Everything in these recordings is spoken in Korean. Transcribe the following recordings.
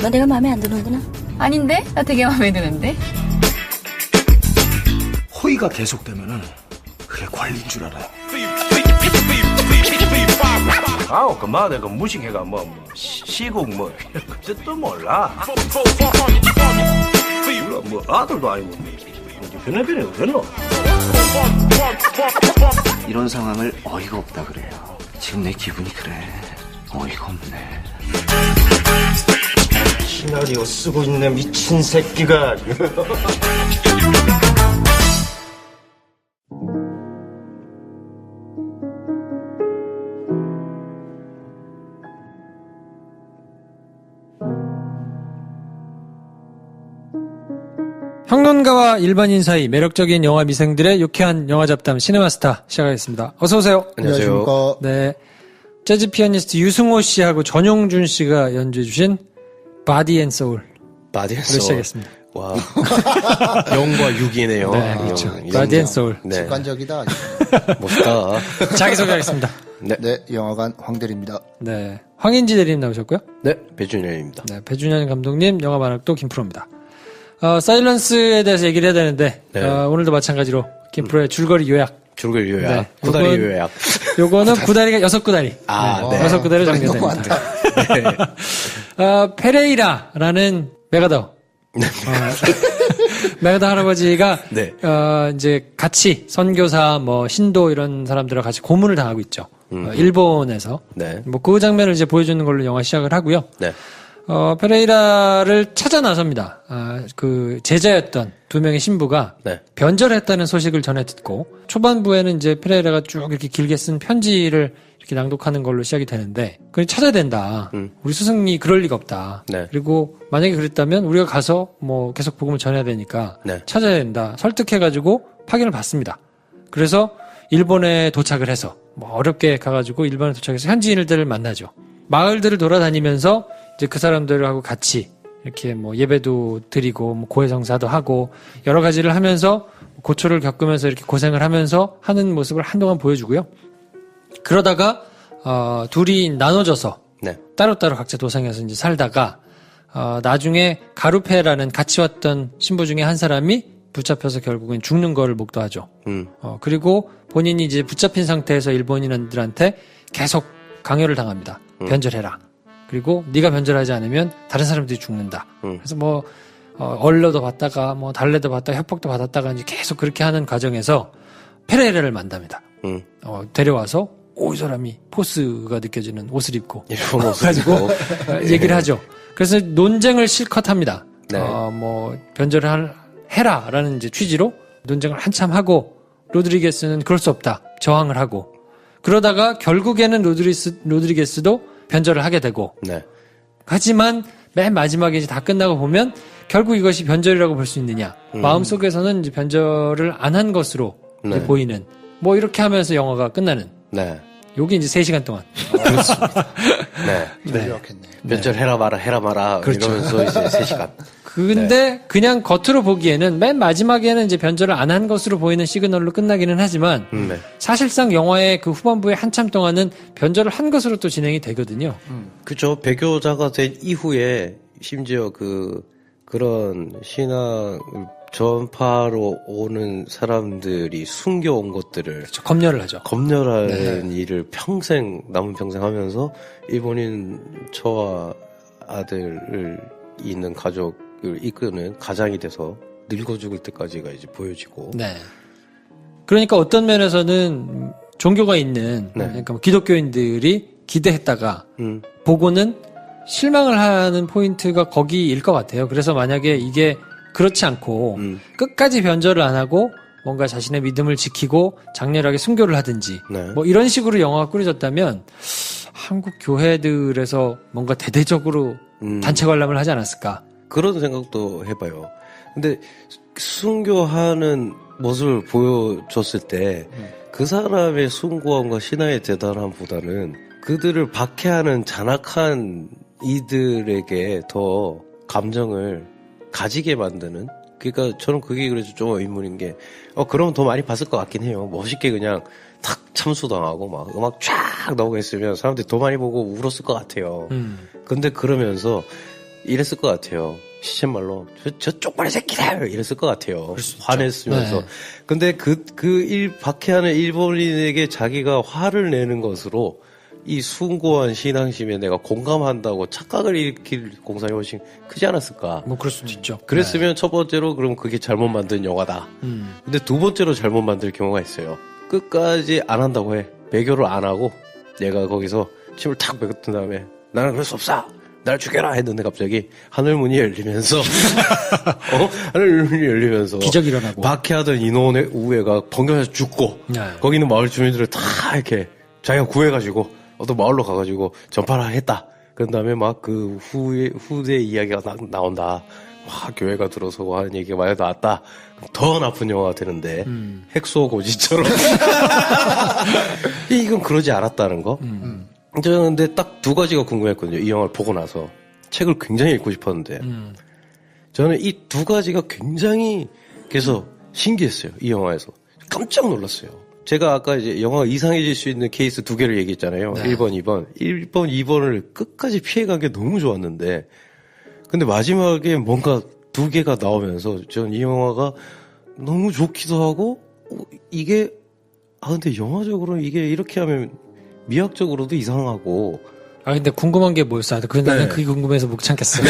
너 내가 마음에 안 드는구나? 아닌데? 나 되게 마음에 드는데? 호의가 계속되면은 그게 관리인 줄 알아요. 아우 그만 내가 무식해가 시국 그 뜻도 몰라. 뭐 아들도 아니고 변해변해 그랬노. 이런 상황을 어이가 없다 그래요. 지금 내 기분이 그래. 어이가 없네. 시나리오 쓰고 있는 미친 새끼가. 평론가와 일반인 사이 매력적인 영화 미생들의 유쾌한 영화 잡담 시네마스타 시작하겠습니다. 어서 오세요. 안녕하십니까. 네, 재즈 피아니스트 유승호 씨하고 전용준 씨가 연주해 주신 바디 앤 소울. 바디 앤 소울. 시작했습니다. 와. 0과 6이네요. 네, 그렇죠. 바디 앤 소울. 네. 직관적이다. 멋있다. 자기소개하겠습니다. 네, 영화관 황대리입니다. 네, 황인지 대리님 나오셨고요. 네, 배준현입니다. 네, 배준현 감독님, 영화 만학도 김프로입니다. 사일런스에 대해서 얘기를 해야 되는데, 네. 오늘도 마찬가지로 김프로의 줄거리 요약. 줄거리 요약. 네, 구다리 요약. 요거는 구다리가 6구다리. 아, 네. 네. 6구다리 정리가 됩니다. 네. 페레이라라는 메가더. 메가더 할아버지가, 네. 이제 같이 선교사, 신도 이런 사람들과 같이 고문을 당하고 있죠. 일본에서. 네. 그 장면을 이제 보여주는 걸로 영화 시작을 하고요. 네. 페레이라를 찾아 나섭니다. 그 제자였던 두 명의 신부가 네. 변절했다는 소식을 전해 듣고 초반부에는 이제 페레이라가 쭉 이렇게 길게 쓴 편지를 이렇게 낭독하는 걸로 시작이 되는데 그걸 찾아야 된다. 우리 스승이 그럴 리가 없다. 네. 그리고 만약에 그랬다면 우리가 가서 계속 복음을 전해야 되니까 네. 찾아야 된다. 설득해가지고 파견을 받습니다. 그래서 일본에 도착을 해서 어렵게 가가지고 일본에 도착해서 현지인들을 만나죠. 마을들을 돌아다니면서 이제 그 사람들하고 같이 이렇게 예배도 드리고 고해성사도 하고 여러 가지를 하면서 고초를 겪으면서 이렇게 고생을 하면서 하는 모습을 한동안 보여주고요. 그러다가 둘이 나눠져서 네. 따로따로 각자 도상에서 이제 살다가 나중에 가루페라는 같이 왔던 신부 중에 한 사람이 붙잡혀서 결국은 죽는 거를 목도하죠. 그리고 본인이 이제 붙잡힌 상태에서 일본인들한테 계속 강요를 당합니다. 변절해라. 그리고 네가 변절하지 않으면 다른 사람들이 죽는다. 그래서 얼려도 받다가 달래도 받다가 협박도 받았다가 이제 계속 그렇게 하는 과정에서 페레이라를 만납니다. 데려와서 이 사람이 포스가 느껴지는 옷을 입고 일본 옷을 가지고 얘기를 하죠. 그래서 논쟁을 실컷 합니다. 네. 변절을 해라라는 이제 취지로 논쟁을 한참 하고 로드리게스는 그럴 수 없다. 저항을 하고 그러다가 결국에는 로드리게스도 변절을 하게 되고 네. 하지만 맨 마지막에 이제 다 끝나고 보면 결국 이것이 변절이라고 볼 수 있느냐 마음속에서는 이제 변절을 안 한 것으로 네. 보이는 이렇게 하면서 영화가 끝나는 네. 요게 이제 3시간 동안 그렇습니다. 네. 전략했네. 변절해라 마라 해라 마라 그렇죠. 이러면서 이제 3시간. 근데 그냥 겉으로 보기에는 맨 마지막에는 이제 변절을 안 한 것으로 보이는 시그널로 끝나기는 하지만 네. 사실상 영화의 그 후반부에 한참 동안은 변절을 한 것으로 또 진행이 되거든요. 그죠. 배교자가 된 이후에 심지어 그런 신앙을 전파로 오는 사람들이 숨겨온 것들을 그렇죠. 검열을 하죠. 검열하는 일을 남은 평생 하면서 일본인 저와 아들을 있는 가족을 이끄는 가장이 돼서 늙어 죽을 때까지가 이제 보여지고. 네. 그러니까 어떤 면에서는 종교가 있는 네. 그러니까 기독교인들이 기대했다가 보고는 실망을 하는 포인트가 거기일 것 같아요. 그래서 만약에 이게 그렇지 않고 끝까지 변절을 안 하고 뭔가 자신의 믿음을 지키고 장렬하게 순교를 하든지 네. 이런 식으로 영화가 꾸려졌다면 한국 교회들에서 뭔가 대대적으로 단체 관람을 하지 않았을까? 그런 생각도 해봐요. 근데 순교하는 모습을 보여줬을 때 그 사람의 숭고함과 신앙의 대단함보다는 그들을 박해하는 잔악한 이들에게 더 감정을 가지게 만드는. 그러니까 저는 그게 그래서 좀 의문인 게 그러면 더 많이 봤을 것 같긴 해요. 멋있게 그냥 탁 참수당하고 막 음악 쫙 나오고 했으면 사람들이 더 많이 보고 울었을 것 같아요. 근데 그러면서 이랬을 것 같아요. 시쳇말로 저 쪽발이 새끼들 이랬을 것 같아요. 화냈으면서. 네. 근데 박해하는 일본인에게 자기가 화를 내는 것으로 이 숭고한 신앙심에 내가 공감한다고 착각을 일으킬 공산이 훨씬 크지 않았을까. 뭐 그럴 수도 있죠. 그랬으면 첫 번째로 그럼 그게 잘못 만든 영화다. 근데 두 번째로 잘못 만들 경우가 있어요. 끝까지 안 한다고 해. 배교를 안 하고 내가 거기서 침을 탁 뱉은 다음에 나는 그럴 수 없어. 날 죽여라 했는데 갑자기 하늘문이 열리면서 하늘문이 열리면서 기적이 일어나고. 박해하던 인원의 우회가 번개에서 죽고 네. 거기 있는 마을 주민들을 다 이렇게 자기가 구해가지고 어떤 마을로 가가지고 전파를 했다. 그런 다음에 막 그 후대 이야기가 나온다. 막 교회가 들어서고 하는 얘기가 많이 나왔다. 그럼 더 나쁜 영화가 되는데 핵소고지처럼 이건 그러지 않았다는 거. 저는 근데 딱 두 가지가 궁금했거든요. 이 영화를 보고 나서 책을 굉장히 읽고 싶었는데 저는 이 두 가지가 굉장히 그래서 신기했어요. 이 영화에서 깜짝 놀랐어요. 제가 아까 이제 영화가 이상해질 수 있는 케이스 두 개를 얘기했잖아요. 네. 1번, 2번. 1번, 2번을 끝까지 피해간 게 너무 좋았는데 근데 마지막에 뭔가 두 개가 나오면서 전 이 영화가 너무 좋기도 하고 이게 근데 영화적으로 이게 이렇게 하면 미학적으로도 이상하고 근데 궁금한 게 뭐였어? 나는 네. 그게 궁금해서 못 참겠어.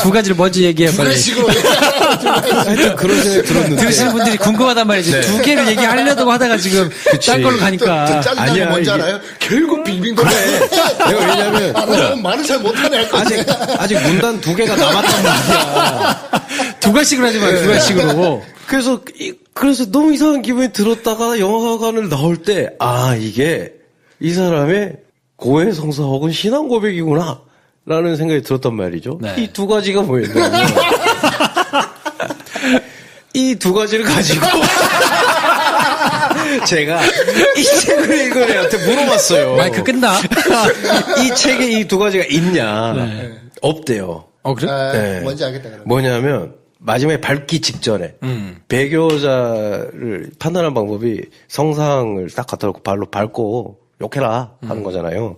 두 가지를 먼저 얘기해 그런 빨리. 식으로 하여튼 그런 생각이 들었는데 들으시는 분들이 궁금하단 말이지. 두 개를 얘기하려고 하다가 지금 딴 걸로 가니까. 짜증나는 아니야, 게 뭔지 이게- 알아요? 결국 빙빙돌아. 내가 왜냐면 나는 말을 잘 못하네 할 거지. 아직 문단 두 개가 남았단 말이야. 두 가지씩으로 하지 마. 두 가지씩으로. 그래서 너무 이상한 기분이 들었다가 영화관을 나올 때 이게 이 사람의 고해성사 혹은 신앙 고백이구나 라는 생각이 들었단 말이죠. 네. 이 두 가지가 뭐였냐면 이 두 가지를 가지고 제가 이 책을 읽은 애한테 물어봤어요. 마이크 끝나. 이 책에 이 두 가지가 있냐? 네. 없대요. 그래? 네. 뭔지 알겠다. 그러면. 뭐냐면 마지막에 밟기 직전에 배교자를 판단하는 방법이 성상을 딱 갖다 놓고 발로 밟고 욕해라 하는 거잖아요.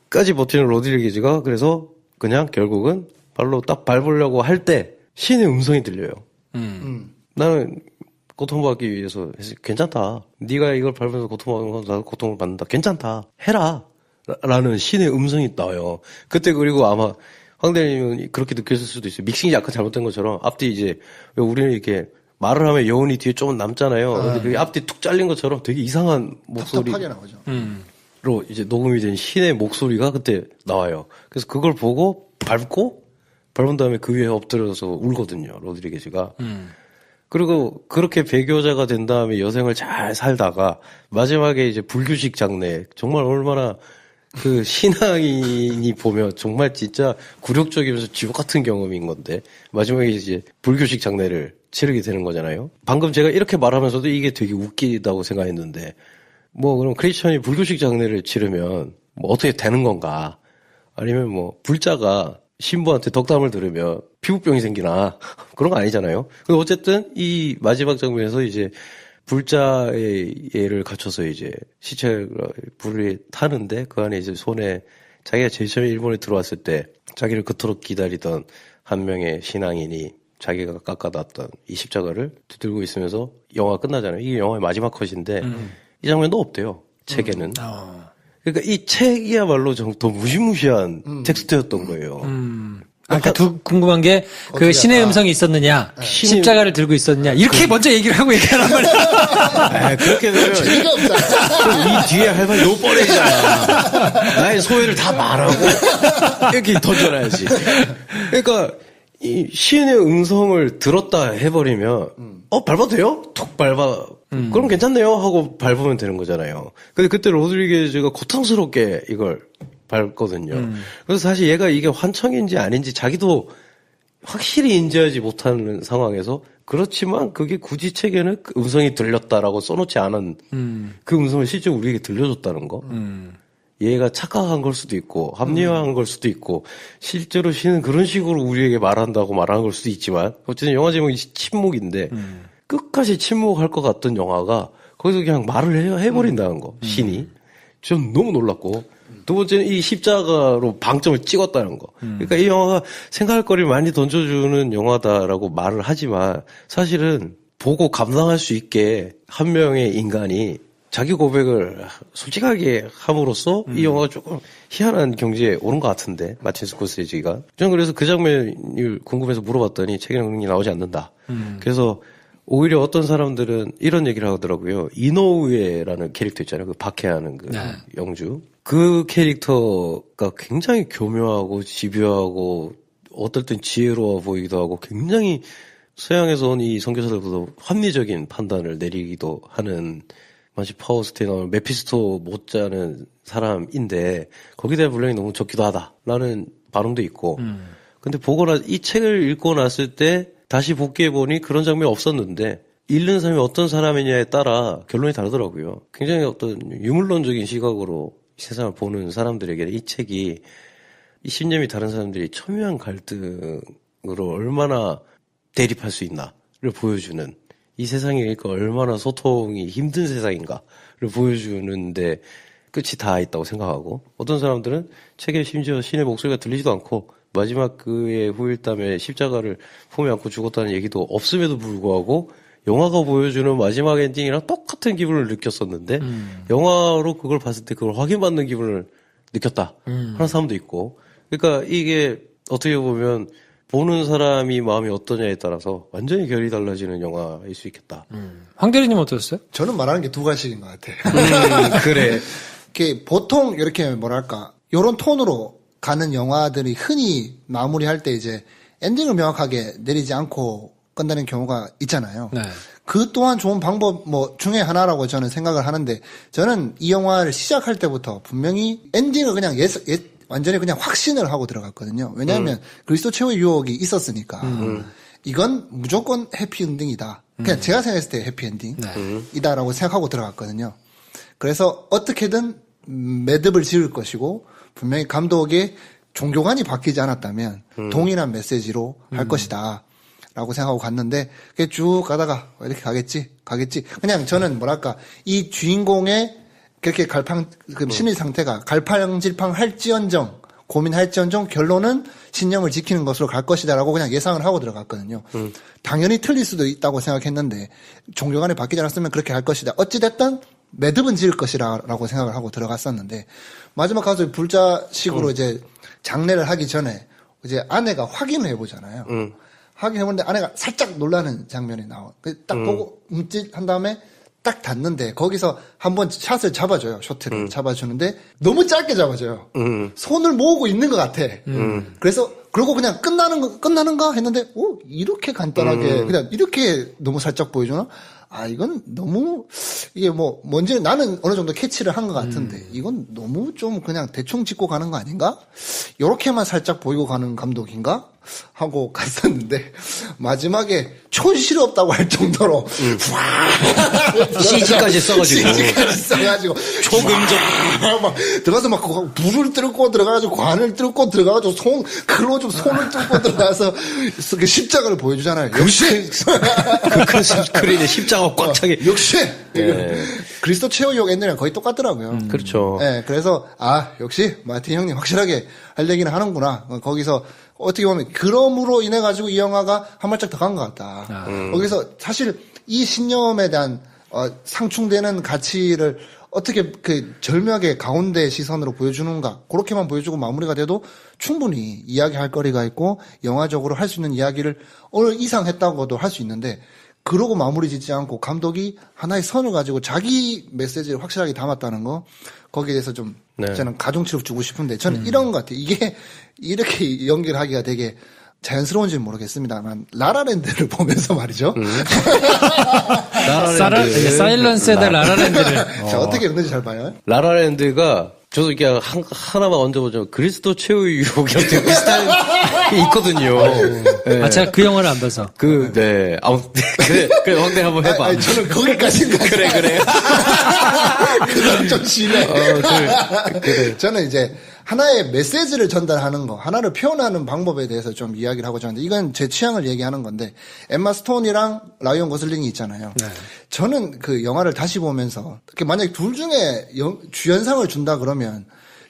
끝까지 버티는 로드리게즈가 그래서 그냥 결국은 발로 딱 밟으려고 할 때 신의 음성이 들려요. 나는 고통받기 위해서 괜찮다. 네가 이걸 밟으면서 고통받는 건 나도 고통을 받는다. 괜찮다. 해라. 라는 신의 음성이 나와요. 그때 그리고 아마 황대님은 그렇게 느꼈을 수도 있어요. 믹싱이 약간 잘못된 것처럼 앞뒤 이제 왜 우리는 이렇게 말을 하면 여운이 뒤에 좀 남잖아요. 근데 그게 앞뒤 툭 잘린 것처럼 되게 이상한 목소리로 텁텁하게 나오죠. 이제 녹음이 된 신의 목소리가 그때 나와요. 그래서 그걸 보고 밟은 다음에 그 위에 엎드려서 울거든요. 로드리게즈가. 그리고 그렇게 배교자가 된 다음에 여생을 잘 살다가 마지막에 이제 불교식 장례 정말 얼마나 그 신앙인이 보면 정말 진짜 굴욕적이면서 지옥 같은 경험인 건데 마지막에 이제 불교식 장례를 치르게 되는 거잖아요. 방금 제가 이렇게 말하면서도 이게 되게 웃기다고 생각했는데 뭐 그럼 크리스천이 불교식 장례를 치르면 뭐 어떻게 되는 건가? 아니면 뭐 불자가 신부한테 덕담을 들으면 피부병이 생기나 그런 거 아니잖아요. 근데 어쨌든 이 마지막 장면에서 이제 불자의 예를 갖춰서 이제 시체가 불이 타는데 그 안에 이제 손에 자기가 제일 처음에 일본에 들어왔을 때 자기를 그토록 기다리던 한 명의 신앙인이 자기가 깎아놨던 이 십자가를 들고 있으면서 영화가 끝나잖아요. 이게 영화의 마지막 컷인데 이 장면도 없대요. 책에는. 그러니까 이 책이야말로 좀 더 무시무시한 텍스트였던 거예요. 그러니까 궁금한 게 그 신의 음성이 있었느냐, 십자가를 들고 있었느냐 이렇게 먼저 얘기를 하고 얘기하란 말이야. 그렇게 되면 재미가 없다. 그럼 이 뒤에 할 말이 너무 뻔해지잖아. 나의 소회를 다 말하고 이렇게 던져놔야지. 그러니까 이 신의 음성을 들었다 해버리면 밟아도 돼요? 툭 밟아. 그럼 괜찮네요 하고 밟으면 되는 거잖아요. 근데 그때 로드리게즈가 고통스럽게 이걸 밟거든요. 그래서 사실 얘가 이게 환청인지 아닌지 자기도 확실히 인지하지 못하는 상황에서 그렇지만 그게 굳이 책에는 그 음성이 들렸다라고 써놓지 않은 그 음성을 실제 우리에게 들려줬다는 거. 얘가 착각한 걸 수도 있고 합리화한 걸 수도 있고 실제로 신은 그런 식으로 우리에게 말한다고 말하는 걸 수도 있지만 어쨌든 영화 제목이 침묵인데 끝까지 침묵할 것 같던 영화가 거기서 그냥 말을 해버린다는 거. 신이. 전 너무 놀랐고 두 번째는 이 십자가로 방점을 찍었다는 거. 그러니까 이 영화가 생각할 거리를 많이 던져주는 영화다라고 말을 하지만 사실은 보고 감상할 수 있게 한 명의 인간이 자기 고백을 솔직하게 함으로써 이 영화가 조금 희한한 경지에 오른 것 같은데, 마틴 스코세지가. 저는 그래서 그 장면을 궁금해서 물어봤더니 책에 나오지 않는다. 그래서 오히려 어떤 사람들은 이런 얘기를 하더라고요. 이노우에라는 캐릭터 있잖아요. 그 박해하는 그 영주. 그 캐릭터가 굉장히 교묘하고 집요하고 어떨 땐 지혜로워 보이기도 하고 굉장히 서양에서 온 이 선교사들보다 합리적인 판단을 내리기도 하는 마치 파우스트에 나오는 메피스토 못지않은 사람인데 거기에 대한 분량이 너무 적기도 하다라는 반응도 있고 근데 이 책을 읽고 났을 때 다시 복귀해보니 그런 장면이 없었는데 읽는 사람이 어떤 사람이냐에 따라 결론이 다르더라고요. 굉장히 어떤 유물론적인 시각으로 세상을 보는 사람들에게 이 책이 이 신념이 다른 사람들이 첨예한 갈등으로 얼마나 대립할 수 있나를 보여주는 이 세상이 그러니까 얼마나 소통이 힘든 세상인가를 보여주는데 끝이 다 있다고 생각하고 어떤 사람들은 책에 심지어 신의 목소리가 들리지도 않고 마지막 그의 후일담에 십자가를 품에 안고 죽었다는 얘기도 없음에도 불구하고 영화가 보여주는 마지막 엔딩이랑 똑같은 기분을 느꼈었는데 영화로 그걸 봤을 때 그걸 확인받는 기분을 느꼈다 하는 사람도 있고 그러니까 이게 어떻게 보면 보는 사람이 마음이 어떠냐에 따라서 완전히 결이 달라지는 영화일 수 있겠다. 황 대리님 어떠셨어요? 저는 말하는 게 두 가지인 것 같아요. 그래. 이렇게 보통 이렇게 뭐랄까 요런 톤으로 가는 영화들이 흔히 마무리할 때 이제 엔딩을 명확하게 내리지 않고 끝나는 경우가 있잖아요. 네. 그 또한 좋은 방법 뭐 중에 하나라고 저는 생각을 하는데 저는 이 영화를 시작할 때부터 분명히 엔딩을 그냥 완전히 그냥 확신을 하고 들어갔거든요. 왜냐하면 그리스도 최후의 유혹이 있었으니까 이건 무조건 해피엔딩이다. 그냥 제가 생각했을 때 해피엔딩이다라고 생각하고 들어갔거든요. 그래서 어떻게든 매듭을 지을 것이고 분명히 감독의 종교관이 바뀌지 않았다면 동일한 메시지로 할 것이다 라고 생각하고 갔는데 그게 쭉 가다가 이렇게 가겠지 그냥 저는 뭐랄까 이 주인공의 그렇게 심리 상태가 갈팡질팡할지언정 고민할지언정 결론은 신념을 지키는 것으로 갈 것이다라고 그냥 예상을 하고 들어갔거든요. 당연히 틀릴 수도 있다고 생각했는데 종교관이 바뀌지 않았으면 그렇게 할 것이다. 어찌됐든 매듭은 지을 것이라고 생각을 하고 들어갔었는데 마지막 가서 불자식으로 이제 장례를 하기 전에 이제 아내가 확인을 해보잖아요. 확인해보는데 아내가 살짝 놀라는 장면이 나와. 딱 보고 한 다음에 딱 닿는데 거기서 한번 샷을 잡아줘요. 쇼트를 잡아주는데 너무 짧게 잡아줘요. 손을 모으고 있는 것 같아. 그래서 그러고 그냥 끝나는가 했는데 이렇게 간단하게 그냥 이렇게 너무 살짝 보여주나? 이건 너무 이게 뭔지 나는 어느 정도 캐치를 한 것 같은데 이건 너무 좀 그냥 대충 짚고 가는 거 아닌가? 요렇게만 살짝 보이고 가는 감독인가? 하고 갔었는데 마지막에 촌실이 없다고 할 정도로 CG까지 써가지고 초금적 막 들어가서 막 불을 뚫고 들어가가지고 관을 뚫고 들어가가지고 칼로 좀 손을 뚫고 들어가서 그 십자가를 보여주잖아요. 역시 그 큰 스크린에 십자가 꽉 차게 역시 그리스도 최후의 유혹 엔딩이랑 거의 똑같더라고요. 그렇죠. 네, 그래서 역시 마틴 형님 확실하게 할 얘기는 하는구나. 거기서 어떻게 보면 그럼으로 인해 가지고 이 영화가 한 발짝 더 간 것 같다. 거기서 사실 이 신념에 대한 상충되는 가치를 어떻게 그 절묘하게 가운데 시선으로 보여주는가 그렇게만 보여주고 마무리가 돼도 충분히 이야기할 거리가 있고 영화적으로 할 수 있는 이야기를 오늘 이상 했다고도 할 수 있는데 그러고 마무리 짓지 않고 감독이 하나의 선을 가지고 자기 메시지를 확실하게 담았다는 거 거기에 대해서 좀 저는 가중치를 주고 싶은데 저는 이런 것 같아요. 이게 이렇게 연결하기가 되게 자연스러운지는 모르겠습니다만 라라랜드를 보면서 말이죠. 사일런스에다 라라랜드를 자, 어떻게 읽는지 잘 봐요. 라라랜드가 저도 이렇게 하나만 얹어보자면 그리스도 최후의 유혹이랑 되게 비슷한 게 있거든요. 네. 제가 그 영화를 안 봐서. 그래, 황대 한번 해봐. 저는 거기까지는 그래. 그건 좀 심해. 그래. 저는 이제 하나의 메시지를 전달하는 거, 하나를 표현하는 방법에 대해서 좀 이야기를 하고자 하는데 이건 제 취향을 얘기하는 건데 엠마 스톤이랑 라이언 고슬링이 있잖아요. 네. 저는 그 영화를 다시 보면서 만약에 둘 중에 주연상을 준다 그러면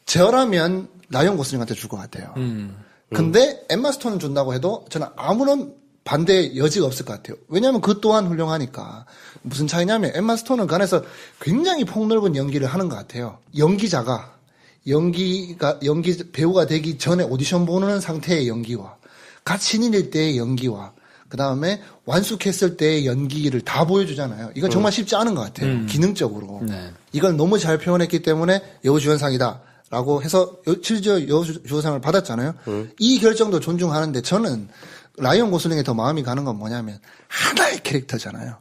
저라면 라이언 고슬링한테 줄 것 같아요. 근데 엠마 스톤을 준다고 해도 저는 아무런 반대 여지가 없을 것 같아요. 왜냐하면 그 또한 훌륭하니까. 무슨 차이냐면 엠마 스톤은 그 안에서 굉장히 폭넓은 연기를 하는 것 같아요. 연기자가 배우가 되기 전에 오디션 보는 상태의 연기와 갓 신인일 때의 연기와 그 다음에 완숙했을 때의 연기를 다 보여주잖아요. 이건 정말 쉽지 않은 것 같아요. 기능적으로. 네. 이걸 너무 잘 표현했기 때문에 여우주연상이다. 라고 해서 실제 여우주연상을 받았잖아요. 이 결정도 존중하는데 저는 라이언 고슬링에 더 마음이 가는 건 뭐냐면 하나의 캐릭터잖아요.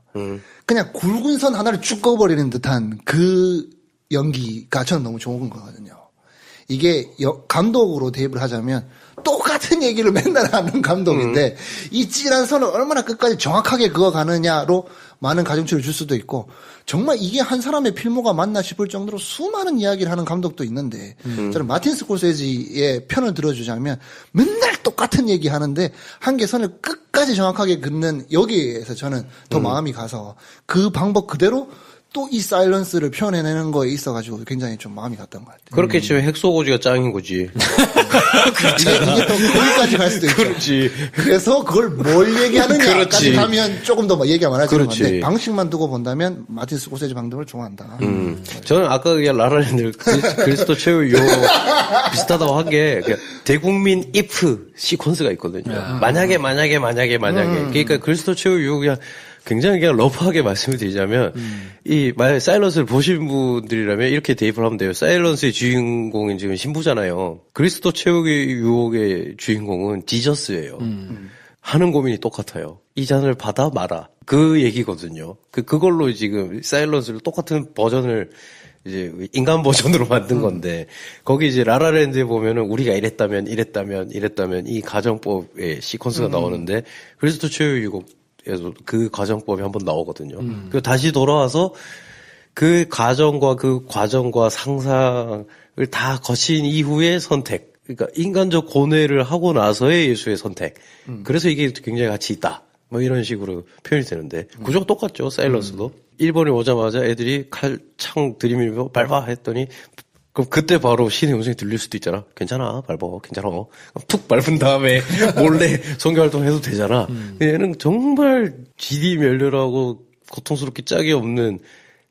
그냥 굵은 선 하나를 쭉 꺼버리는 듯한 그 연기가 저는 너무 좋은 거거든요. 이게 감독으로 대입을 하자면 똑같은 얘기를 맨날 하는 감독인데 이 찌란 선을 얼마나 끝까지 정확하게 그어가느냐로 많은 가중치를 줄 수도 있고 정말 이게 한 사람의 필모가 맞나 싶을 정도로 수많은 이야기를 하는 감독도 있는데 저는 마틴 스콜세지의 편을 들어주자면 맨날 똑같은 얘기 하는데 한 개선을 끝까지 정확하게 긋는 여기에서 저는 더 마음이 가서 그 방법 그대로 또 이 사일런스를 표현해내는 거에 있어가지고 굉장히 좀 마음이 갔던 것 같아요. 그렇게 치면 핵소고지가 짱인 거지. 이게 또 거기까지 갈 수도 있죠. 그렇지. 그래서 그걸 뭘 얘기하느냐까지 그렇지. 가면 조금 더 얘기가 많아지는 그렇지. 건데 방식만 두고 본다면 마틴 스코세지 방법을 좋아한다. 저는 아까 그냥 라라랜드 그리스도 최후의 요 비슷하다고 한 게 대국민 if 시퀀스가 있거든요. 만약에. 그러니까 그리스도 최후의 요 그냥 굉장히 그냥 러프하게 말씀을 드리자면 이 만약에 사일런스를 보신 분들이라면 이렇게 대입을 하면 돼요. 사일런스의 주인공인 지금 신부잖아요. 그리스도 최후의 유혹의 주인공은 디저스예요. 하는 고민이 똑같아요. 이 잔을 받아 마라. 그 얘기거든요. 그걸로 지금 사일런스를 똑같은 버전을 이제 인간 버전으로 만든 건데 거기 이제 라라랜드에 보면은 우리가 이랬다면 이 가정법의 시퀀스가 나오는데 그리스도 최후의 유혹 에서 그 가정법이 한번 나오거든요. 그 다시 돌아와서 그 가정과 그 과정과 상상을 다 거친 이후의 선택. 그러니까 인간적 고뇌를 하고 나서의 예수의 선택. 그래서 이게 굉장히 가치 있다. 뭐 이런 식으로 표현이 되는데 구조가 똑같죠. 사일런스도. 일본에 오자마자 애들이 칼, 창 들이밀며 밟아 했더니 그럼 그때 바로 신의 음성이 들릴 수도 있잖아. 괜찮아, 밟아, 괜찮아. 툭 밟은 다음에 몰래 선교활동 해도 되잖아. 얘는 정말 지디 멸렬하고 고통스럽게 짝이 없는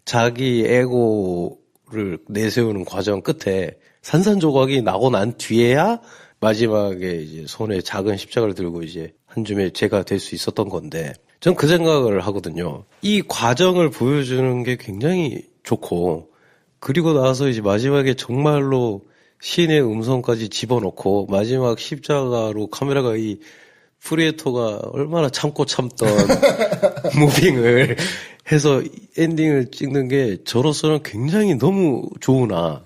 자기 에고를 내세우는 과정 끝에 산산조각이 나고 난 뒤에야 마지막에 이제 손에 작은 십자가를 들고 이제 한 줌의 제가 될 수 있었던 건데 전 그 생각을 하거든요. 이 과정을 보여주는 게 굉장히 좋고 그리고 나서 이제 마지막에 정말로 신의 음성까지 집어넣고 마지막 십자가로 카메라가 이 프리에터가 얼마나 참고 참던 무빙을 해서 엔딩을 찍는 게 저로서는 굉장히 너무 좋으나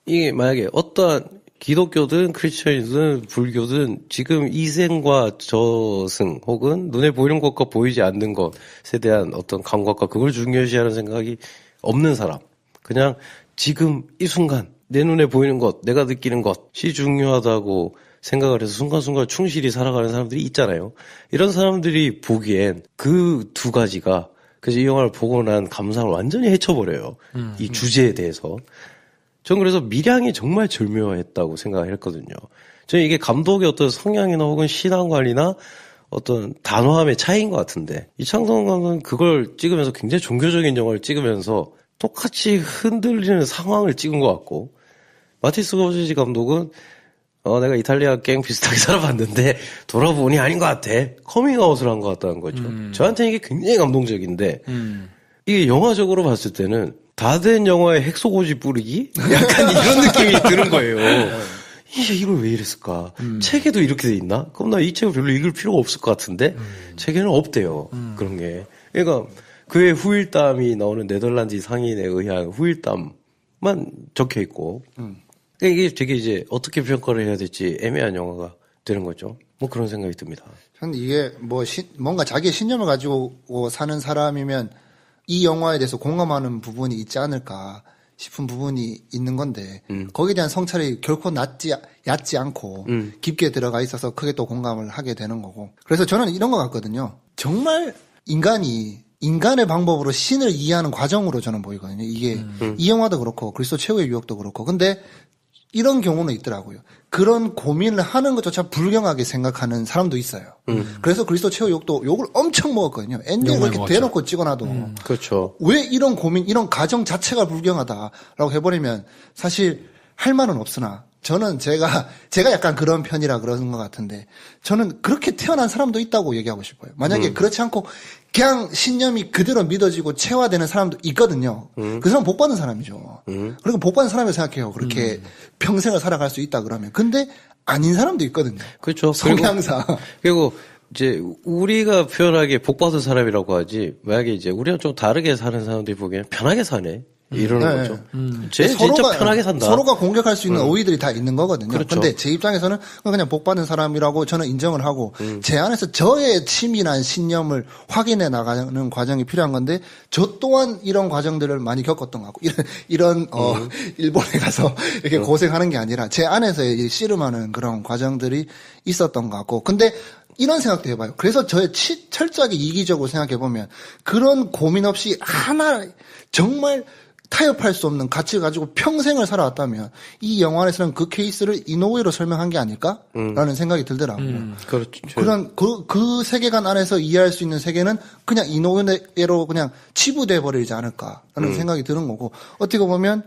이게 만약에 어떠한 기독교든 크리스천이든 불교든 지금 이생과 저승 혹은 눈에 보이는 것과 보이지 않는 것에 대한 어떤 감각과 그걸 중요시하는 생각이 없는 사람 그냥 지금 이 순간 내 눈에 보이는 것, 내가 느끼는 것이 중요하다고 생각을 해서 순간순간 충실히 살아가는 사람들이 있잖아요. 이런 사람들이 보기엔 그 두 가지가 그래서 이 영화를 보고 난 감상을 완전히 헤쳐버려요. 이 주제에 대해서. 전 그래서 밀양이 정말 절묘했다고 생각을 했거든요. 저는 이게 감독의 어떤 성향이나 혹은 신앙관이나 어떤 단호함의 차이인 것 같은데 이창동 감독은 그걸 찍으면서 굉장히 종교적인 영화를 찍으면서 똑같이 흔들리는 상황을 찍은 것 같고 마틴 스코세지 감독은 내가 이탈리아 갱 비슷하게 살아봤는데 돌아보니 아닌 것 같아. 커밍아웃을 한 것 같다는 거죠. 저한테는 이게 굉장히 감동적인데 이게 영화적으로 봤을 때는 다 된 영화에 핵소고지 뿌리기? 약간 이런 느낌이 드는 거예요. 이걸 왜 이랬을까? 책에도 이렇게 돼 있나? 그럼 나 이 책을 별로 읽을 필요가 없을 것 같은데 책에는 없대요. 그런 게. 그러니까 그의 후일담이 나오는 네덜란드 상인에 의한 후일담만 적혀 있고, 이게 되게 이제 어떻게 평가를 해야 될지 애매한 영화가 되는 거죠. 뭐 그런 생각이 듭니다. 저는 이게 뭔가 자기의 신념을 가지고 사는 사람이면 이 영화에 대해서 공감하는 부분이 있지 않을까 싶은 부분이 있는 건데, 거기에 대한 성찰이 결코 얕지 않고 깊게 들어가 있어서 크게 또 공감을 하게 되는 거고. 그래서 저는 이런 것 같거든요. 정말 인간의 방법으로 신을 이해하는 과정으로 저는 보이거든요. 이게 이 영화도 그렇고 그리스도 최후의 유혹도 그렇고. 근데 이런 경우는 있더라고요. 그런 고민을 하는 것조차 불경하게 생각하는 사람도 있어요. 그래서 그리스도 최후 욕을 엄청 먹었거든요. 엔딩을 욕을 그렇게 먹었죠. 대놓고 찍어놔도 그렇죠. 왜 이런 고민, 이런 가정 자체가 불경하다라고 해버리면 사실 할 말은 없으나 저는 제가 약간 그런 편이라 그러는 것 같은데 저는 그렇게 태어난 사람도 있다고 얘기하고 싶어요. 만약에 그렇지 않고 그냥 신념이 그대로 믿어지고 체화되는 사람도 있거든요. 그 사람 복 받은 사람이죠. 그리고 복 받은 사람이라고 생각해요. 그렇게 평생을 살아갈 수 있다 그러면. 근데 아닌 사람도 있거든요. 그렇죠. 성향상. 그리고 이제 우리가 표현하기에 복 받은 사람이라고 하지 만약에 이제 우리랑 좀 다르게 사는 사람들이 보기에는 편하게 사네. 이러는 네. 거죠. 쟤 진짜 편하게 산다. 서로가 공격할 수 있는 어휘들이 다 있는 거거든요. 그렇죠. 근데 제 입장에서는 그냥 복 받은 사람이라고 저는 인정을 하고 제 안에서 저의 치밀한 신념을 확인해 나가는 과정이 필요한 건데 저 또한 이런 과정들을 많이 겪었던 것 같고 이런 일본에 가서 이렇게 고생하는 게 아니라 제 안에서의 씨름하는 그런 과정들이 있었던 것 같고 근데 이런 생각도 해봐요. 그래서 저의 철저하게 이기적으로 생각해보면 그런 고민 없이 하나 정말 타협할 수 없는 가치를 가지고 평생을 살아왔다면 이 영화 안에서는 그 케이스를 이노우에로 설명한 게 아닐까라는 생각이 들더라고요. 그렇죠. 그런 그 세계관 안에서 이해할 수 있는 세계는 그냥 이노우에로 그냥 치부돼 버리지 않을까라는 생각이 드는 거고 어떻게 보면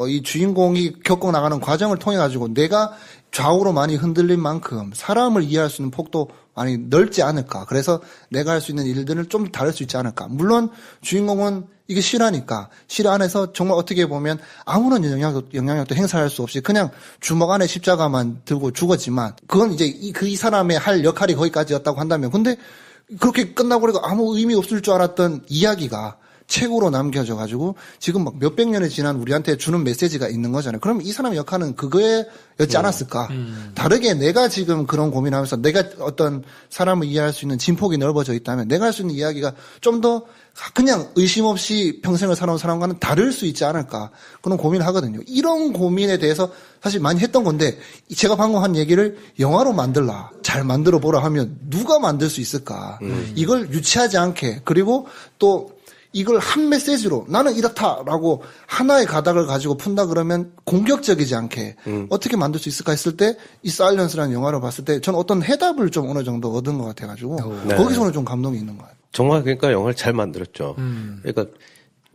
이 주인공이 겪어 나가는 과정을 통해 가지고 내가 좌우로 많이 흔들린 만큼 사람을 이해할 수 있는 폭도 많이 넓지 않을까. 그래서 내가 할 수 있는 일들을 좀 다를 수 있지 않을까. 물론 주인공은 이게 실화니까 실화 안에서 정말 어떻게 보면 아무런 영향력도 행사할 수 없이 그냥 주먹 안에 십자가만 들고 죽었지만 그건 이제 이 사람의 할 역할이 거기까지였다고 한다면 근데 그렇게 끝나버리고 아무 의미 없을 줄 알았던 이야기가 책으로 남겨져 가지고 지금 막 몇백 년이 지난 우리한테 주는 메시지가 있는 거잖아요. 그럼 이 사람의 역할은 그거였지 않았을까? 다르게 내가 지금 그런 고민하면서 내가 어떤 사람을 이해할 수 있는 진폭이 넓어져 있다면 내가 할 수 있는 이야기가 좀 더 그냥 의심 없이 평생을 살아온 사람과는 다를 수 있지 않을까? 그런 고민을 하거든요. 이런 고민에 대해서 사실 많이 했던 건데 제가 방금 한 얘기를 영화로 만들라, 잘 만들어 보라 하면 누가 만들 수 있을까? 이걸 유치하지 않게 그리고 또 이걸 한 메시지로 나는 이렇다라고 하나의 가닥을 가지고 푼다 그러면 공격적이지 않게 어떻게 만들 수 있을까 했을 때 이 사일런스라는 영화를 봤을 때 전 어떤 해답을 좀 어느 정도 얻은 것 같아가지고 네. 거기서는 좀 감동이 있는 것 같아요. 정말 그러니까 영화를 잘 만들었죠. 그러니까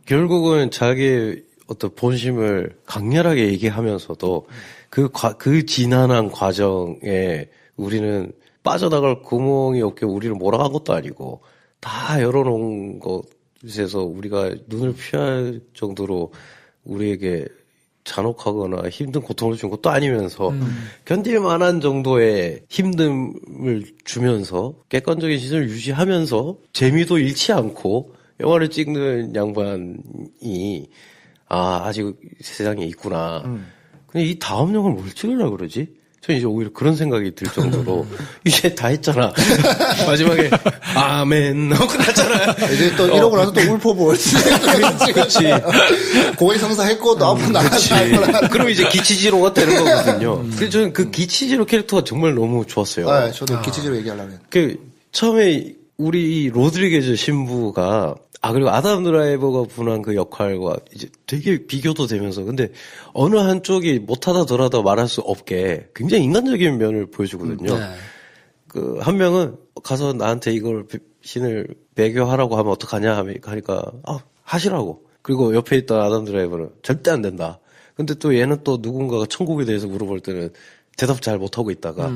결국은 자기 어떤 본심을 강렬하게 얘기하면서도 그 지난한 과정에 우리는 빠져나갈 구멍이 없게 우리를 몰아간 것도 아니고 다 열어놓은 것에서 우리가 눈을 피할 정도로 우리에게 잔혹하거나 힘든 고통을 준 것도 아니면서 견딜 만한 정도의 힘듦을 주면서 객관적인 시선을 유지하면서 재미도 잃지 않고 영화를 찍는 양반이 아직 세상에 있구나. 근데 이 다음 영화를 뭘 찍으려고 그러지? 전 이제 오히려 그런 생각이 들 정도로 이제 다 했잖아. 마지막에 아멘 하고 끝났잖아. 이제 또 이러고 나서 또 울포볼 그렇지. 고해성사 했고 또 앞으로 나가자. 그럼 이제 기치지로가 되는 거거든요. 그래서 저는 그 기치지로 캐릭터가 정말 너무 좋았어요. 네, 저도 기치지로 얘기하려고 했는데. 처음에 우리 로드리게즈 신부가 그리고 아담 드라이버가 분한 그 역할과 이제 되게 비교도 되면서 근데 어느 한쪽이 못하다 덜하다 말할 수 없게 굉장히 인간적인 면을 보여주거든요. 그 한 명은 가서 나한테 이걸 신을 배교하라고 하면 어떡하냐 하니까 하시라고. 그리고 옆에 있던 아담 드라이버는 절대 안 된다. 근데 또 얘는 또 누군가가 천국에 대해서 물어볼 때는 대답 잘 못하고 있다가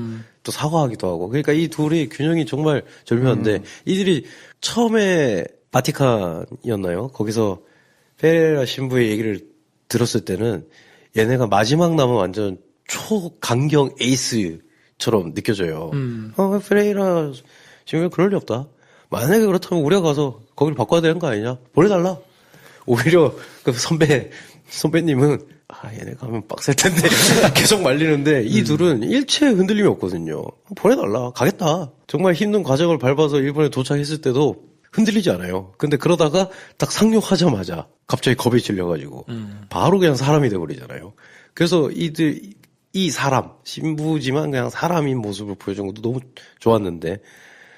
또 사과하기도 하고. 그러니까 이 둘이 균형이 정말 절묘한데 이들이 처음에 바티칸이었나요? 거기서 페레라 신부의 얘기를 들었을 때는 얘네가 마지막 남은 완전 초강경 에이스처럼 느껴져요. 페레라 신부가 그럴 리 없다. 만약에 그렇다면 우리가 가서 거기를 바꿔야 되는 거 아니냐? 보내달라. 오히려 그 선배님은 얘네 가면 빡셀 텐데 계속 말리는데 이 둘은 일체 흔들림이 없거든요. 보내달라. 가겠다. 정말 힘든 과정을 밟아서 일본에 도착했을 때도 흔들리지 않아요. 근데 그러다가 딱 상륙하자마자 갑자기 겁이 질려가지고 바로 그냥 사람이 돼버리잖아요. 그래서 이 사람, 신부지만 그냥 사람인 모습을 보여준 것도 너무 좋았는데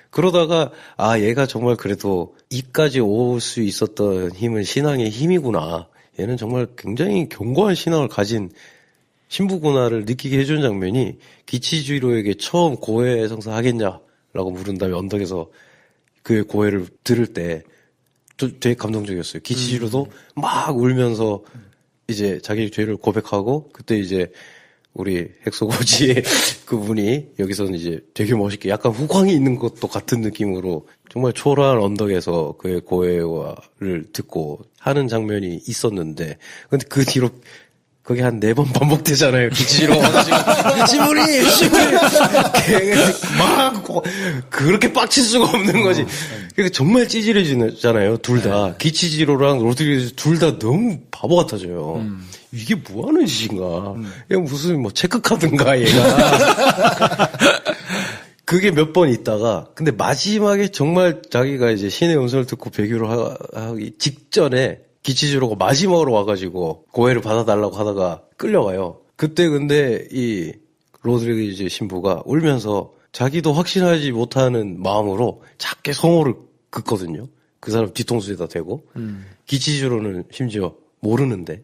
그러다가 얘가 정말 그래도 이까지 올 수 있었던 힘은 신앙의 힘이구나. 얘는 정말 굉장히 견고한 신앙을 가진 신부구나를 느끼게 해준 장면이 기치지로에게 처음 고해 성사하겠냐라고 물은 다음에 언덕에서 그의 고해를 들을 때 되게 감동적이었어요. 기치지로도 막 울면서 이제 자기 죄를 고백하고 그때 이제 우리 헥소고지의 그분이 여기서는 이제 되게 멋있게 약간 후광이 있는 것도 같은 느낌으로 정말 초라한 언덕에서 그의 고해를 듣고 하는 장면이 있었는데 근데 그 뒤로 그게 한 4번 반복되잖아요. 기치지로 와가지고 시무리 막 그렇게 빡칠 수가 없는 거지. 그러니까 정말 찌질해지잖아요. 둘 다. 기치지로랑 로드리게즈 둘 다 너무 바보 같아져요. 이게 뭐 하는 짓인가. 그냥 무슨 뭐 체크카드인가 얘가. 그게 몇 번 있다가 근데 마지막에 정말 자기가 이제 신의 음성을 듣고 배교를 하기 직전에 기치지로가 마지막으로 와가지고 고해를 받아달라고 하다가 끌려와요. 그때 근데 이 로드리게즈 신부가 울면서 자기도 확신하지 못하는 마음으로 작게 성호를 긋거든요. 그 사람 뒤통수에다 대고 기치지로는 심지어 모르는데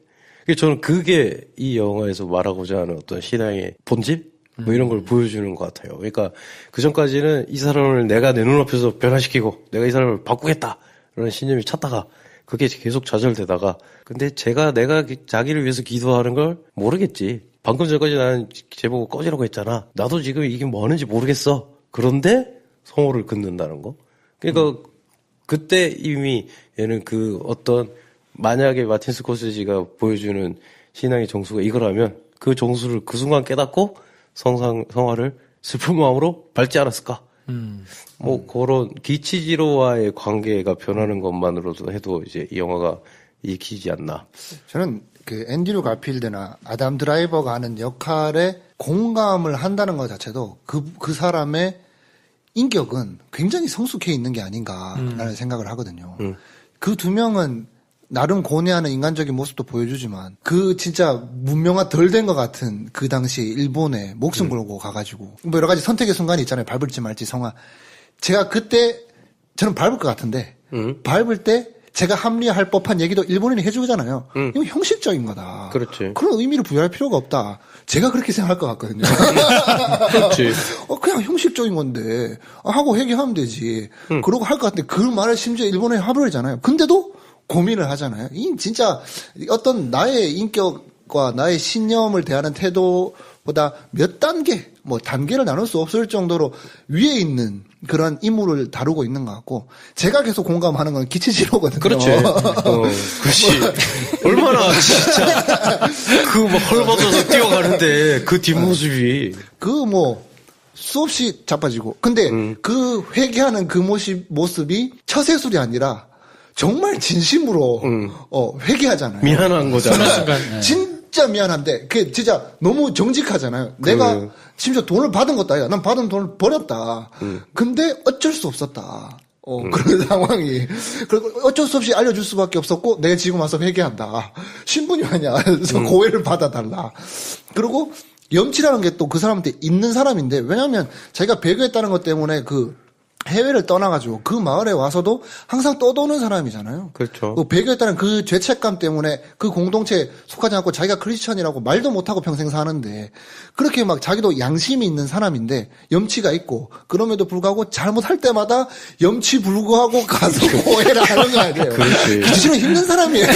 저는 그게 이 영화에서 말하고자 하는 어떤 신앙의 본질? 뭐 이런 걸 보여주는 것 같아요. 그러니까 그 전까지는 이 사람을 내가 내 눈앞에서 변화시키고 내가 이 사람을 바꾸겠다 라는 신념이 찼다가 그게 계속 좌절되다가 근데 내가 자기를 위해서 기도하는 걸 모르겠지. 방금 전까지 나는 제보고 꺼지라고 했잖아. 나도 지금 이게 뭐 하는지 모르겠어. 그런데 성호를 긋는다는 거. 그러니까 그때 이미 얘는 그 어떤 만약에 마틴 스코세지가 보여주는 신앙의 정수가 이거라면 그 정수를 그 순간 깨닫고 성화를 슬픈 마음으로 밟지 않았을까? 뭐 그런 기치지로와의 관계가 변하는 것만으로도 해도 이제 이 영화가 익히지 않나. 저는 그 앤드류 가필드나 아담 드라이버가 하는 역할에 공감을 한다는 것 자체도 그 사람의 인격은 굉장히 성숙해 있는 게 아닌가라는 생각을 하거든요. 그 두 명은 나름 고뇌하는 인간적인 모습도 보여주지만 그 진짜 문명화 덜 된 것 같은 그 당시 일본에 목숨 걸고 가가지고 뭐 여러 가지 선택의 순간이 있잖아요. 밟을지 말지 성화. 제가 그때 저는 밟을 것 같은데 밟을 때 제가 합리화할 법한 얘기도 일본인이 해주잖아요. 이거 형식적인 거다. 그렇지. 그런 의미를 부여할 필요가 없다. 제가 그렇게 생각할 것 같거든요. 그렇지. 그냥 형식적인 건데 하고 회개하면 되지. 그러고 할 것 같은데 그 말을 심지어 일본에 합의하잖아요. 근데도 고민을 하잖아요. 이 진짜 어떤 나의 인격과 나의 신념을 대하는 태도보다 몇 단계, 뭐 단계를 나눌 수 없을 정도로 위에 있는 그런 인물을 다루고 있는 것 같고 제가 계속 공감하는 건 기치지로거든요. 그렇지. 그렇지. 얼마나 진짜 그 막 헐벗어서 뛰어가는데 그 뒷모습이 그 뭐 수없이 자빠지고 근데 그 회개하는 그 모습이 처세술이 아니라 정말 진심으로 회개하잖아요. 미안한 거잖아. 진짜 미안한데 그게 진짜 너무 정직하잖아요. 내가 심지어 돈을 받은 것도 아니야. 난 받은 돈을 버렸다. 근데 어쩔 수 없었다. 그런 상황이. 그리고 어쩔 수 없이 알려줄 수밖에 없었고 내가 지금 와서 회개한다. 신분이 아니야. 그래서 고해를 받아달라. 그리고 염치라는 게 또 그 사람한테 있는 사람인데 왜냐하면 자기가 배교했다는 것 때문에 그 해외를 떠나가지고 그 마을에 와서도 항상 떠도는 사람이잖아요. 그렇죠. 그 배교했다는 그 죄책감 때문에 그 공동체에 속하지 않고 자기가 크리스천이라고 말도 못하고 평생 사는데 그렇게 막 자기도 양심이 있는 사람인데 염치가 있고 그럼에도 불구하고 잘못할 때마다 염치 불구하고 가서 고해를 하는 거 아니에요. 기치지로 힘든 사람이에요.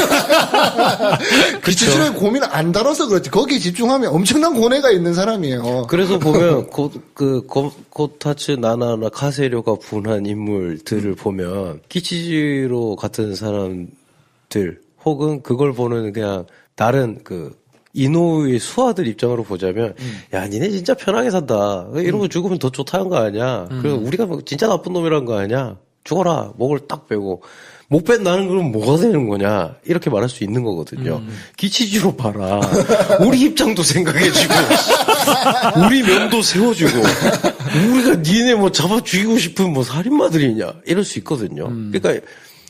기치지로의 고민을 안 다뤄서 그렇지. 거기에 집중하면 엄청난 고뇌가 있는 사람이에요. 그래서 보면 고타츠 나나나 카세료가 분한 인물들을 보면 기치지로 같은 사람들 혹은 그걸 보는 그냥 다른 그 이노우의 수하들 입장으로 보자면 야 니네 진짜 편하게 산다 이러고 죽으면 더 좋다는 거 아니야. 그래서 우리가 진짜 나쁜 놈이란 거 아니야. 죽어라 목을 딱 빼고 못 뺀다는 건 뭐가 되는 거냐 이렇게 말할 수 있는 거거든요. 기치지로 봐라. 우리 입장도 생각해주고 우리 면도 세워주고 우리가 니네 뭐 잡아 죽이고 싶은 뭐 살인마들이냐 이럴 수 있거든요. 그러니까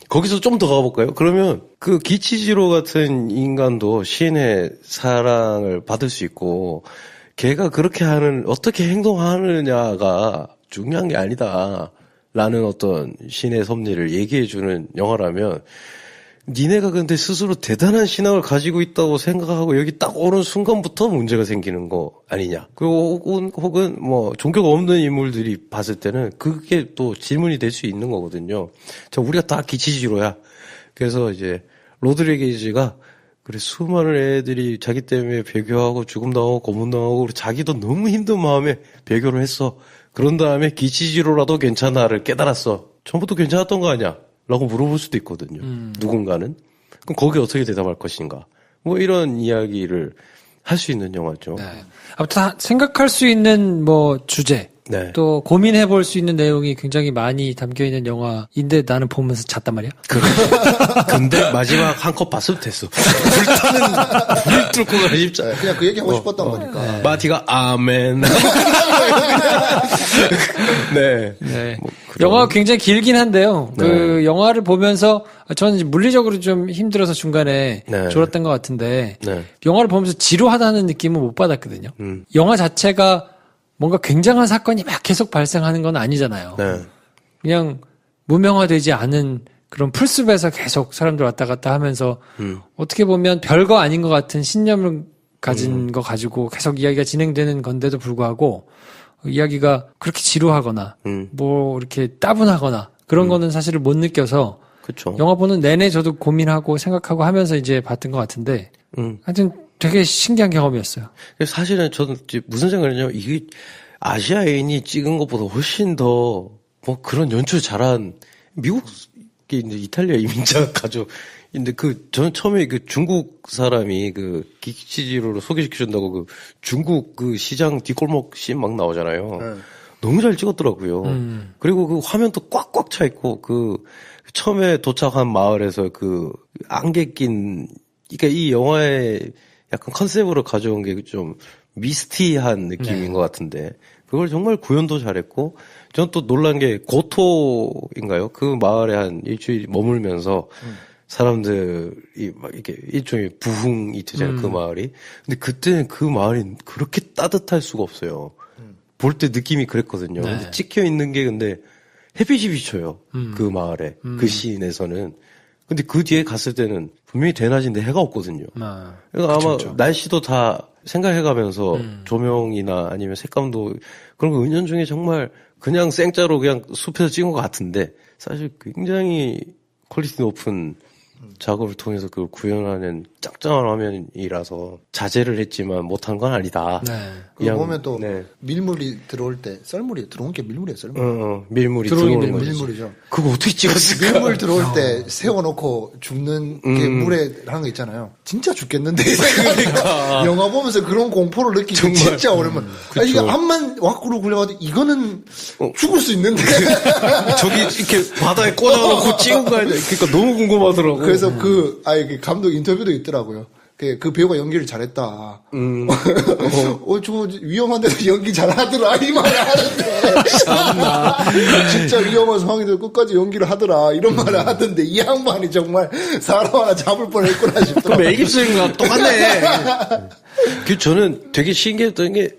거기서 좀 더 가볼까요? 그러면 그 기치지로 같은 인간도 신의 사랑을 받을 수 있고 걔가 그렇게 어떻게 행동하느냐가 중요한 게 아니다. 라는 어떤 신의 섭리를 얘기해주는 영화라면 니네가 근데 스스로 대단한 신앙을 가지고 있다고 생각하고 여기 딱 오는 순간부터 문제가 생기는 거 아니냐. 그리고 혹은 뭐 종교가 없는 인물들이 봤을 때는 그게 또 질문이 될 수 있는 거거든요. 우리가 다 기치지로야. 그래서 이제 로드리게즈가 그래 수많은 애들이 자기 때문에 배교하고 죽음당하고 고문당하고 그리고 자기도 너무 힘든 마음에 배교를 했어. 그런 다음에 기치지로라도 괜찮아를 깨달았어. 처음부터 괜찮았던 거 아니야? 라고 물어볼 수도 있거든요. 누군가는. 그럼 거기에 어떻게 대답할 것인가. 뭐 이런 이야기를 할 수 있는 영화죠. 네. 아무튼 생각할 수 있는 뭐 주제 네. 또 고민해 볼 수 있는 내용이 굉장히 많이 담겨 있는 영화인데 나는 보면서 잤단 말이야. 근데 마지막 한 컵 봤으면 됐어. 불 뚫고 가기 쉽지. 그냥 그 얘기 하고 싶었던 거니까. 마티가 아멘. 네. 네. 뭐 영화가 굉장히 길긴 한데요. 네. 그 영화를 보면서 저는 물리적으로 좀 힘들어서 중간에 네. 졸았던 것 같은데 네. 영화를 보면서 지루하다는 느낌은 못 받았거든요. 영화 자체가 뭔가 굉장한 사건이 막 계속 발생하는 건 아니잖아요. 네. 그냥 무명화되지 않은 그런 풀숲에서 계속 사람들 왔다 갔다 하면서 어떻게 보면 별거 아닌 것 같은 신념을 가진 거 가지고 계속 이야기가 진행되는 건데도 불구하고 이야기가 그렇게 지루하거나 뭐 이렇게 따분하거나 그런 거는 사실을 못 느껴서 그쵸. 영화 보는 내내 저도 고민하고 생각하고 하면서 이제 봤던 것 같은데 하여튼 되게 신기한 경험이었어요. 사실은 저는 무슨 생각이냐면 이게 아시아인이 찍은 것보다 훨씬 더 뭐 그런 연출 잘한 미국이 이제 이탈리아 이민자 가족인데 저는 처음에 그 중국 사람이 그 기치지로를 소개시켜준다고 그 중국 그 시장 뒷골목 씬 막 나오잖아요. 너무 잘 찍었더라고요. 그리고 그 화면도 꽉꽉 차 있고 그 처음에 도착한 마을에서 그 안개 낀 그러니까 이 영화의 약간 컨셉으로 가져온 게 좀 미스티한 느낌인 것 같은데 그걸 정말 구현도 잘했고 전 또 놀란 게 고토인가요? 그 마을에 한 일주일 머물면서 사람들이 막 이렇게 일종의 부흥이 되잖아요. 그 마을이. 근데 그때는 그 마을이 그렇게 따뜻할 수가 없어요. 볼 때 느낌이 그랬거든요. 네. 근데 찍혀 있는 게 근데 햇빛이 비쳐요. 그 마을에. 그 시인에서는. 근데 그 뒤에 갔을 때는 분명히 대낮인데 해가 없거든요. 그래서 아마 그쵸. 날씨도 다 생각해가면서 조명이나 아니면 색감도 그런 거 은연중에 정말 그냥 생짜로 그냥 숲에서 찍은 것 같은데 사실 굉장히 퀄리티 높은 작업을 통해서 그걸 구현하는 짱짱한 화면이라서 자제를 했지만 못한 건 아니다. 네. 그거 보면 또 네. 밀물이 들어올 때 썰물이 들어온 게 밀물이에요. 썰물. 밀물이 들어오긴 들어오는 거지. 밀물이죠. 그거 어떻게 찍었을까? 밀물 들어올 때 세워놓고 죽는 게 물에 하는 거 있잖아요. 진짜 죽겠는데 이 생각이니까 영화 보면서 그런 공포를 느끼기 정말. 진짜 오랜만. 아니, 이게 앞만 와꾸로 굴려가지고 이거는 죽을 수 있는데. 저기 이렇게 바다에 꽂아놓고 찍은 거 아니야? 그러니까 너무 궁금하더라고. 그래서 그 감독 인터뷰도 있더라고요. 그 배우가 연기를 잘했다. 저 위험한데도 연기 잘하더라 이 말을 하는데 진짜 위험한 상황인데 끝까지 연기를 하더라 이런 말을 하던데 이 양반이 정말 사람 하나 잡을 뻔했구나 싶더라고요. 멜 깁슨과 똑같네. 저는 되게 신기했던 게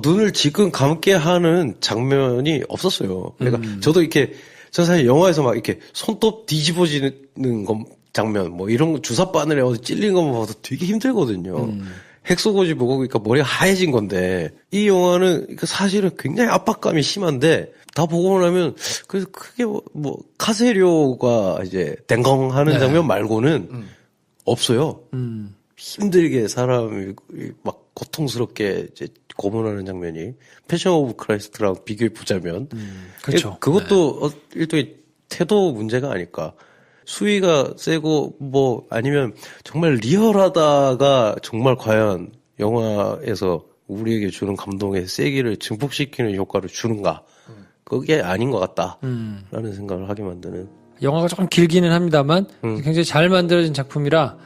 눈을 지금 감게 하는 장면이 없었어요. 그러니까 저도 이렇게 저 사실 영화에서 막 이렇게 손톱 뒤집어지는 거 장면 뭐 이런 거 주사 바늘에 어디 찔린 것만 봐도 되게 힘들거든요. 핵소고지 보고 그러니까 머리가 하얘진 건데 이 영화는 사실은 굉장히 압박감이 심한데 다 보고 나면 그래서 크게 뭐 카세료가 이제 댕강하는 장면 말고는 없어요. 힘들게 사람이 막 고통스럽게 이제 고문하는 장면이 패션 오브 크라이스트랑 비교해 보자면 그렇죠. 그것도 일종의 태도 문제가 아닐까. 수위가 세고 뭐 아니면 정말 리얼하다가 정말 과연 영화에서 우리에게 주는 감동의 세기를 증폭시키는 효과를 주는가. 그게 아닌 것 같다라는 생각을 하게 만드는. 영화가 조금 길기는 합니다만 굉장히 잘 만들어진 작품이라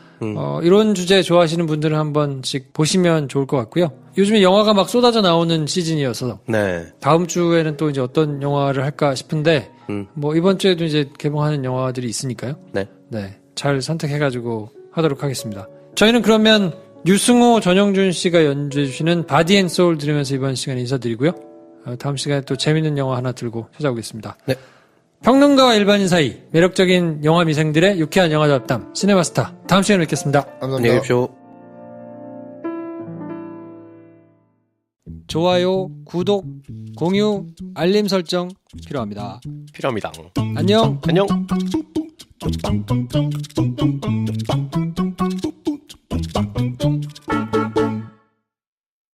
이런 주제 좋아하시는 분들은 한 번씩 보시면 좋을 것 같고요. 요즘에 영화가 막 쏟아져 나오는 시즌이어서 네. 다음 주에는 또 이제 어떤 영화를 할까 싶은데 뭐 이번 주에도 이제 개봉하는 영화들이 있으니까요. 네. 네, 잘 선택해가지고 하도록 하겠습니다. 저희는 그러면 유승호, 전영준 씨가 연주해주시는 바디 앤 소울 들으면서 이번 시간에 인사드리고요. 다음 시간에 또 재밌는 영화 하나 들고 찾아오겠습니다. 네. 평론가와 일반인 사이 매력적인 영화 미생들의 유쾌한 영화 잡담 시네마스타. 다음 시간에 뵙겠습니다. 감사합니다. 안녕히 계십시오. 좋아요, 구독, 공유, 알림 설정 필요합니다. 필요합니다. 안녕. 안녕.